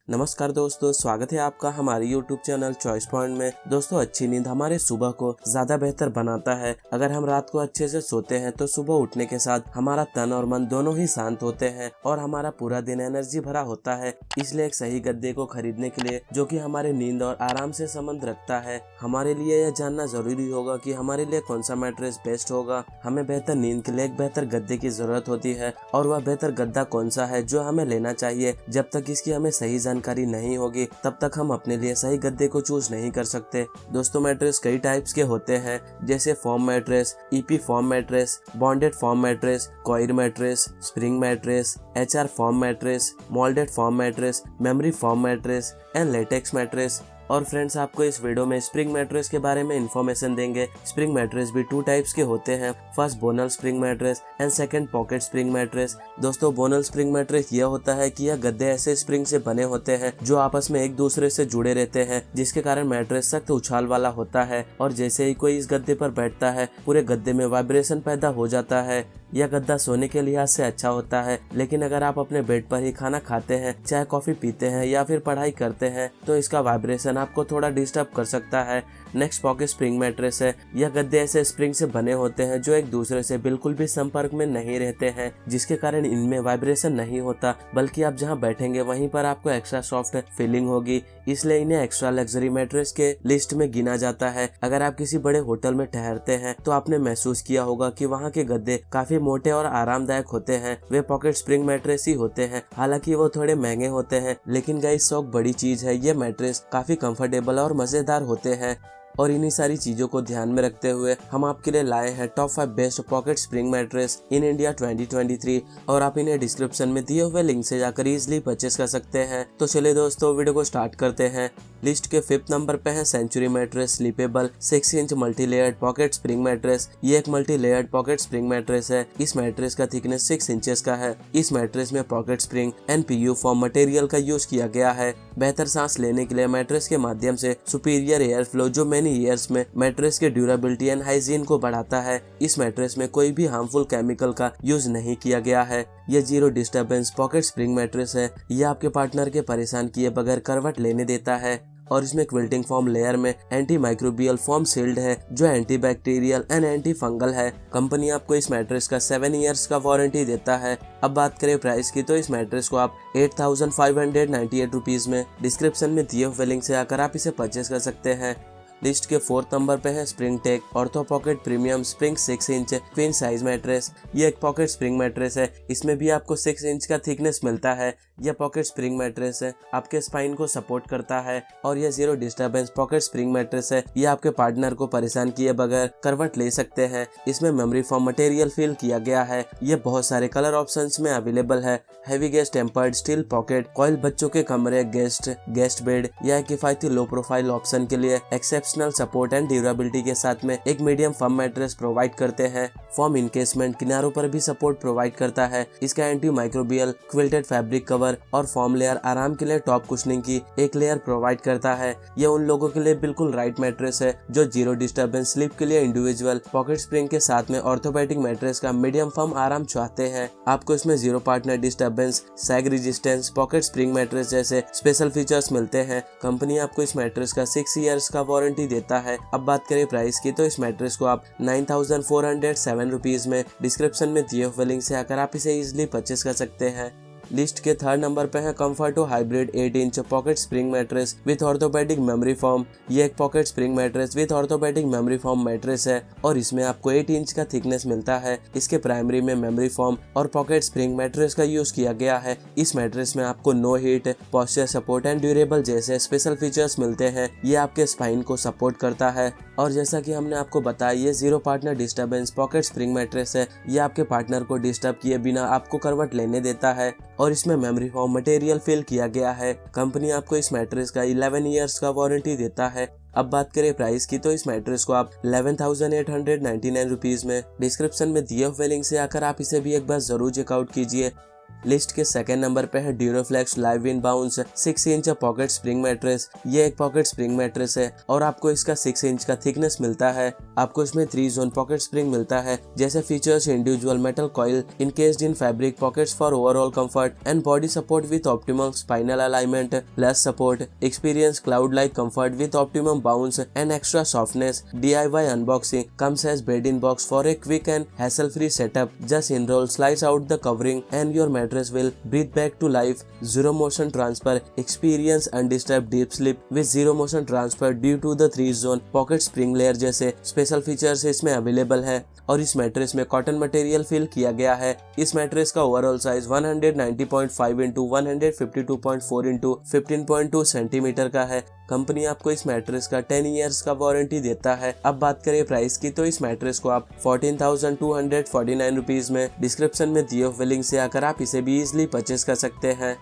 नमस्कार दोस्तों, स्वागत है आपका हमारे YouTube चैनल चॉइस पॉइंट में। दोस्तों, अच्छी नींद हमारे सुबह को ज्यादा बेहतर बनाता है। अगर हम रात को अच्छे से सोते हैं तो सुबह उठने के साथ हमारा तन और मन दोनों ही शांत होते हैं और हमारा पूरा दिन एनर्जी भरा होता है। इसलिए एक सही गद्दे को खरीदने के लिए जो कि हमारे नींद और आराम से संबंध रखता है, हमारे लिए यह जानना जरूरी होगा कि हमारे लिए कौन सा मैट्रेस बेस्ट होगा। हमें बेहतर नींद के लिए एक बेहतर गद्दे की जरूरत होती है और वह बेहतर गद्दा कौन सा है जो हमें लेना चाहिए। जब तक इसकी हमें सही जानकारी नहीं होगी तब तक हम अपने लिए सही गद्दे को चूज नहीं कर सकते। दोस्तों, मैट्रेस कई टाइप्स के होते हैं, जैसे foam mattress, EP foam mattress, bonded foam mattress, coir mattress, spring mattress, HR foam mattress, moulded foam mattress, memory foam mattress and latex mattress. और फ्रेंड्स, आपको इस वीडियो में स्प्रिंग मैट्रेस के बारे में इन्फॉर्मेशन देंगे। स्प्रिंग मैट्रेस भी 2 types के होते हैं, first Bonnell spring mattress and second pocket spring mattress. दोस्तों, बोनल स्प्रिंग मैट्रेस यह होता है कि यह गद्दे ऐसे स्प्रिंग से बने होते हैं जो आपस में एक दूसरे से जुड़े रहते हैं, जिसके कारण मैट्रेस सख्त उछाल वाला होता है और जैसे ही कोई इस गद्दे पर बैठता है पूरे गद्दे में वाइब्रेशन पैदा हो जाता है। यह गद्दा सोने के लिहाज से अच्छा होता है, लेकिन अगर आप अपने बेड पर ही खाना खाते हैं, चाय कॉफी पीते हैं या फिर पढ़ाई करते हैं तो इसका वाइब्रेशन आपको थोड़ा डिस्टर्ब कर सकता है। नेक्स्ट पॉकेट स्प्रिंग मैट्रेस है। यह गद्दे ऐसे स्प्रिंग से बने होते हैं जो एक दूसरे से बिल्कुल भी संपर्क में नहीं रहते हैं, जिसके कारण इनमें वाइब्रेशन नहीं होता, बल्कि आप जहां बैठेंगे वहीं पर आपको एक्स्ट्रा सॉफ्ट फीलिंग होगी। इसलिए इन्हें एक्स्ट्रा लग्जरी मैट्रेस के लिस्ट में गिना जाता है। अगर आप किसी बड़े होटल में ठहरते हैं तो आपने महसूस किया होगा कि वहाँ के गद्दे काफी मोटे और आरामदायक होते हैं। वे पॉकेट स्प्रिंग मैट्रेस ही होते हैं, हालांकि वो थोड़े महंगे होते हैं, लेकिन गाइस शौक बड़ी चीज है। ये मैट्रेस काफी कंफर्टेबल और मजेदार होते हैं। और इन्हीं सारी चीजों को ध्यान में रखते हुए हम आपके लिए लाए हैं top 5 best pocket spring mattress in India 2023 और आप इन्हें डिस्क्रिप्शन में दिए हुए लिंक से जाकर इजीली परचेस कर सकते हैं। तो चलिए दोस्तों, वीडियो को स्टार्ट करते हैं। लिस्ट के 5th नंबर पे है Century mattress sleepable 6 inch multi layered pocket spring mattress. ये एक multi layered pocket spring mattress है। इस मैट्रेस का थिकनेस 6 इंचेस का है। इस मैट्रेस में pocket spring and PU foam material का यूज किया गया है। बेहतर सांस लेने के लिए मैट्रेस के माध्यम से सुपीरियर एयर फ्लो जो मेनी ईयर्स में मैट्रेस के ड्यूरेबिलिटी एंड हाइजीन को बढ़ाता है। इस मैट्रेस में कोई भी हार्मफुल केमिकल का यूज नहीं किया गया है। यह zero disturbance pocket spring mattress है। यह आपके पार्टनर के परेशान किए बगैर करवट लेने देता है और इसमें क्विल्टिंग फॉर्म लेयर में एंटी माइक्रोबियल फॉर्म सील्ड है जो anti bacterial and anti fungal है। कंपनी आपको इस मैट्रेस का 7 इयर्स का वारंटी देता है। अब बात करें प्राइस की, तो इस मैट्रेस को आप 8598 रुपीज में डिस्क्रिप्शन में दिए हुए लिंक से आकर आप इसे परचेस कर सकते हैं। लिस्ट के 4th नंबर पे है spring tech ortho pocket premium spring 6 inch queen size mattress. ये एक पॉकेट स्प्रिंग मैट्रेस है। इसमें भी आपको 6 इंच का थिकनेस मिलता है। यह पॉकेट स्प्रिंग मैट्रेस है, आपके स्पाइन को सपोर्ट करता है और यह zero disturbance pocket spring mattress है। यह आपके पार्टनर को परेशान किए बगैर करवट ले सकते हैं। इसमें मेमोरी फॉर्म मटेरियल फिल किया गया है। यह बहुत सारे कलर ऑप्शंस में अवेलेबल है। Heavy guest tempered steel pocket coil, बच्चों के कमरे, गेस्ट बेड या किफायती लो प्रोफाइल ऑप्शन के लिए एक्सेप्शनल सपोर्ट एंड ड्यूरेबिलिटी के साथ में एक मीडियम फर्म मैट्रेस प्रोवाइड करते हैं। फॉर्म इनकेसमेंट किनारों पर भी सपोर्ट प्रोवाइड करता है। इसका anti microbial quilted fabric cover और फॉर्म लेयर आराम के लिए टॉप कुशनिंग की एक लेयर प्रोवाइड करता है। यह उन लोगों के लिए बिल्कुल राइट मैट्रेस है जो जीरो डिस्टर्बेंस स्लीप के लिए इंडिविजुअल पॉकेट स्प्रिंग के साथ में ऑर्थोपेडिक मैट्रेस का मीडियम फर्म आराम चाहते हैं। आपको इसमें जीरो पार्टनर डिस्टर्बेंस, सैग रेजिस्टेंस, पॉकेट स्प्रिंग मैट्रेस जैसे स्पेशल फीचर्स मिलते हैं। कंपनी आपको इस मैट्रेस का 6 इयर्स का वारंटी देता है। अब बात करें प्राइस की, तो इस मैट्रेस को आप 9407 रुपीज में डिस्क्रिप्शन में दिए हुए लिंक से आकर आप इसे इजीली परचेस कर सकते हैं। लिस्ट के 3rd नंबर पे है Comforto hybrid 8 inch pocket spring mattress with orthopaedic memory foam. ये एक pocket spring mattress with orthopaedic memory foam mattress है और इसमें आपको 8 इंच का थिकनेस मिलता है। इसके प्राइमरी में मेमोरी फॉर्म और पॉकेट स्प्रिंग मैट्रेस का यूज किया गया है। इस मैट्रेस में आपको no heat, posture support and durable जैसे स्पेशल फीचर्स मिलते हैं। ये आपके स्पाइन को सपोर्ट करता है और जैसा कि हमने आपको बताया, ये zero partner disturbance pocket spring mattress है। ये आपके पार्टनर को डिस्टर्ब किए बिना आपको करवट लेने देता है और इसमें मेमोरी फॉर्म मटेरियल फिल किया गया है। कंपनी आपको इस मैट्रेस का 11 इयर्स का वारंटी देता है। अब बात करें प्राइस की, तो इस मैट्रेस को आप 11,899 रुपीज में डिस्क्रिप्शन में दिए हुए लिंक से आकर आप इसे भी एक बार जरूर चेकआउट कीजिए। लिस्ट के सेकंड नंबर पे है Duroflex live in bounce 6 inch pocket spring mattress. ये एक पॉकेट स्प्रिंग मैट्रेस है और आपको इसका 6 इंच का थिकनेस मिलता है। आपको इसमें 3 जोन पॉकेट स्प्रिंग मिलता है। जैसे features individual metal coil encased in fabric pockets for overall comfort and body support with optimum spinal alignment, less support, experience cloud like comfort with optimum bounce and extra softness. DIY unboxing comes as bed-in box for a quick and hassle-free setup. Just enroll, slice out the covering and your mattress will breathe back to life. Zero motion transfer. Experience undisturbed deep sleep with zero motion transfer due to the 3-zone pocket spring layer जैसे special features इसमें available है। और इस mattress में cotton material fill किया गया है। इस मैट्रेस का overall size 190.5 into 152.4 into 15.2 centimetre का है। कंपनी आपको इस मैट्रेस का 10 इयर्स का वारंटी देता है। अब बात करें प्राइस की, तो इस मैट्रेस को आप 14,249 रुपीज में डिस्क्रिप्शन में दिए हुए लिंक से आकर आप इसे भी इजिली परचेस कर सकते हैं।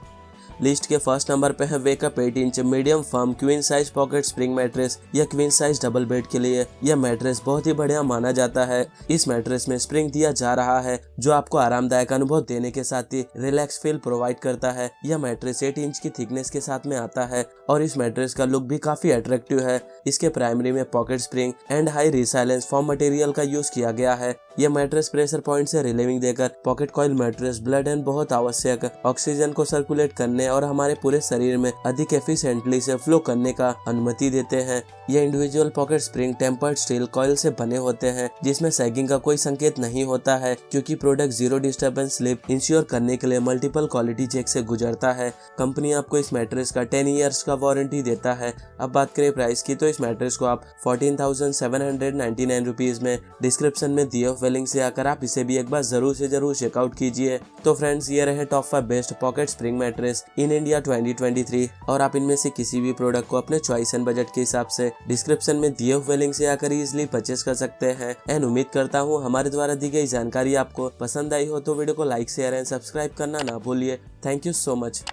लिस्ट के फर्स्ट नंबर पे है wake up 8 inch medium firm queen size pocket spring mattress या क्वीन साइज डबल बेड के लिए यह मैट्रेस बहुत ही बढ़िया माना जाता है। इस मैट्रेस में स्प्रिंग दिया जा रहा है जो आपको आरामदायक अनुभव देने के साथ ही रिलैक्स फील प्रोवाइड करता है। यह मैट्रेस 8 इंच की थिकनेस के साथ में आता है और इस मैट्रेस का लुक भी काफी अट्रैक्टिव है। इसके प्राइमरी में pocket spring and high resilience form material का यूज किया गया है। यह मैट्रेस प्रेशर पॉइंट से रिलीविंग देकर pocket coil mattress blood and बहुत आवश्यक ऑक्सीजन को सर्कुलेट करने और हमारे पूरे शरीर में अधिक एफिशिएंटली से फ्लो करने का अनुमति देते हैं। यह individual pocket spring tempered steel coil से बने होते हैं जिसमें सैगिंग का कोई संकेत नहीं होता है क्योंकि product zero disturbance sleep ensure करने के लिए मल्टीपल क्वालिटी चेक से गुजरता है। कंपनी आपको इस मैट्रेस का 10 इयर्स का वारंटी देता है। अब बात करें प्राइस की, तो इस मैट्रेस को आप 14,799 रुपीज में डिस्क्रिप्शन में दिए हुए लिंक से आकर आप इसे भी एक बार जरूर से जरूर चेकआउट कीजिए। तो फ्रेंड्स, ये रहे top 5 best pocket spring mattress in India 2023 और आप इनमें से किसी भी प्रोडक्ट को अपने चॉइस एंड बजट के हिसाब से डिस्क्रिप्शन में दिए हुए लिंक से आकर इजिली परचेस कर सकते हैं। एंड उम्मीद करता हूँ हमारे द्वारा दी गई जानकारी आपको पसंद आई हो तो वीडियो को लाइक शेयर एंड सब्सक्राइब करना ना भूलिए। Thank you so much.